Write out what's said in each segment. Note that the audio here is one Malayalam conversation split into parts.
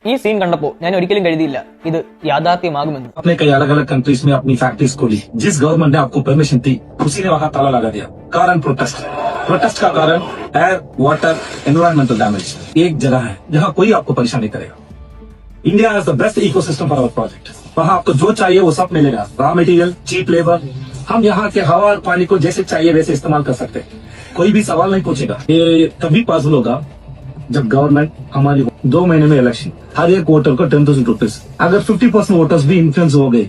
ഈ സീൻ കണ്ടപ്പോൾ ഞാൻ ഒരിക്കലും കരുതിയില്ല ഇത് യാഥാർത്ഥ്യമാകുമെന്ന്. आपने कई अलग अलग कंट्रीज में अपनी फैक्ट्रीज खोली, जिस गवर्नमेंट ने आपको परमिशन दी उसी ने वहाँ ताला लगा दिया। कारण प्रोटेस्ट। प्रोटेस्ट का कारण एयर, वाटर, एनवायरमेंटल डैमेज। एक जगह है जहाँ कोई आपको परेशान नहीं करेगा। India has the best ecosystem for our project. वहाँ आपको जो चाहिए वो सब मिलेगा, रॉ मटेरियल, चीप लेबर। हम यहाँ के हवा और पानी को जैसे चाहिए वैसे इस्तेमाल कर सकते हैं, कोई भी सवाल नहीं पूछेगा। ये तभी पॉसिबल होगा जब गवर्नमेंट हमारी 2 महीने में इलेक्शन, हर एक वोटर को 10,000 रुपीज। अगर 50% वोटर्स भी इन्फ्लुएंस हो गए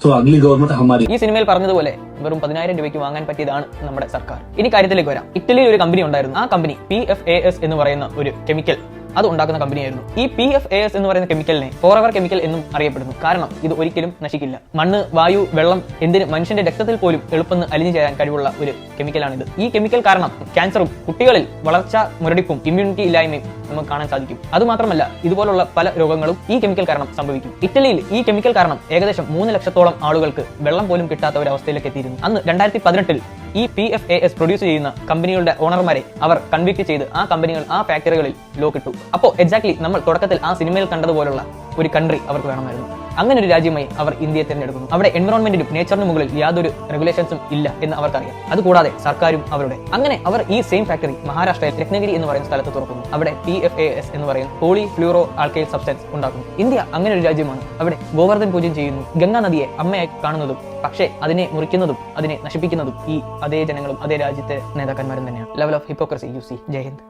तो अगली गवर्नमेंट हमारी। ഈ സിനിമയിൽ പറഞ്ഞതുപോലെ വെറും 10,000 രൂപയ്ക്ക് വാങ്ങാൻ പറ്റിയതാണ് നമ്മുടെ സർക്കാർ. ഇനി കാര്യത്തിലേക്ക് വരാം. ഇറ്റലിയിൽ ഒരു കമ്പനി ഉണ്ടായിരുന്നു. ആ കമ്പനി PFAS എന്ന് പറയുന്ന ഒരു കെമിക്കൽ അത് ഉണ്ടാക്കുന്ന കമ്പനിയായിരുന്നു. ഈ PFAS എന്ന് പറയുന്ന കെമിക്കലിനെ ഫോറെവർ കെമിക്കൽ എന്നും അറിയപ്പെടുന്നു. കാരണം ഇത് ഒരിക്കലും നശിക്കില്ല. മണ്ണ്, വായു, വെള്ളം, എന്തിന് മനുഷ്യന്റെ രക്തത്തിൽ പോലും എളുപ്പം അലിഞ്ഞു ചേരാൻ കഴിവുള്ള ഒരു കെമിക്കലാണിത്. ഈ കെമിക്കൽ കാരണം ക്യാൻസറും കുട്ടികളിൽ വളർച്ച മുരടിപ്പും ഇമ്മ്യൂണിറ്റി ഇല്ലായ്മയും നമുക്ക് കാണാൻ സാധിക്കും. അതുമാത്രമല്ല ഇതുപോലുള്ള പല രോഗങ്ങളും ഈ കെമിക്കൽ കാരണം സംഭവിക്കും. ഇറ്റലിയിൽ ഈ കെമിക്കൽ കാരണം ഏകദേശം 3 ലക്ഷത്തോളം ആളുകൾക്ക് വെള്ളം പോലും കിട്ടാത്ത ഒരു അവസ്ഥയിലേക്ക് എത്തിയിരുന്നു. അന്ന് 2018 ഈ PFAS പ്രൊഡ്യൂസ് ചെയ്യുന്ന കമ്പനികളുടെ ഓണർമാരെ അവർ കൺവിക്ട് ചെയ്ത് ആ കമ്പനികൾ, ആ ഫാക്ടറികളിൽ ലോക്ക് ഇട്ടു. അപ്പോൾ എക്സാക്ട്ലി നമ്മൾ തുടക്കത്തിൽ ആ സിനിമയിൽ കണ്ടതുപോലുള്ള ഒരു കൺട്രി അവർക്ക് വേണമായിരുന്നു. അങ്ങനെ ഒരു രാജ്യമായി അവർ ഇന്ത്യയെ തിരഞ്ഞെടുക്കുന്നു. അവിടെ എൻവറോൺമെന്റിനും നേച്ചറിനും മുകളിൽ യാതൊരു റെഗുലേഷൻസും ഇല്ല എന്ന് അവർക്കറിയാം. അതുകൂടാതെ സർക്കാരും അവരുടെ അങ്ങനെ അവർ ഈ സെയിം ഫാക്ടറി മഹാരാഷ്ട്രയിൽ രത്നഗിരി എന്ന് പറയുന്ന സ്ഥലത്ത് തുറക്കുന്നു. അവിടെ PFAS എന്ന് പറയുന്ന പോളി ഫ്ലൂറോ ആൽക്കൈൽ സബ്സ്റ്റൻസ് ഉണ്ടാക്കുന്നു. ഇന്ത്യ അങ്ങനെ ഒരു രാജ്യമാണ്. അവിടെ ഗോവർദ്ധൻ പൂജയും ചെയ്യുന്നു. ഗംഗാ നദിയെ അമ്മയായി കാണുന്നതും പക്ഷേ അതിനെ മുറിക്കുന്നതും അതിനെ നശിപ്പിക്കുന്നതും ഈ അതേ ജനങ്ങളും അതേ രാജ്യത്തെ നേതാക്കന്മാരും തന്നെയാണ്. Level of hypocrisy you see. Jai Hind.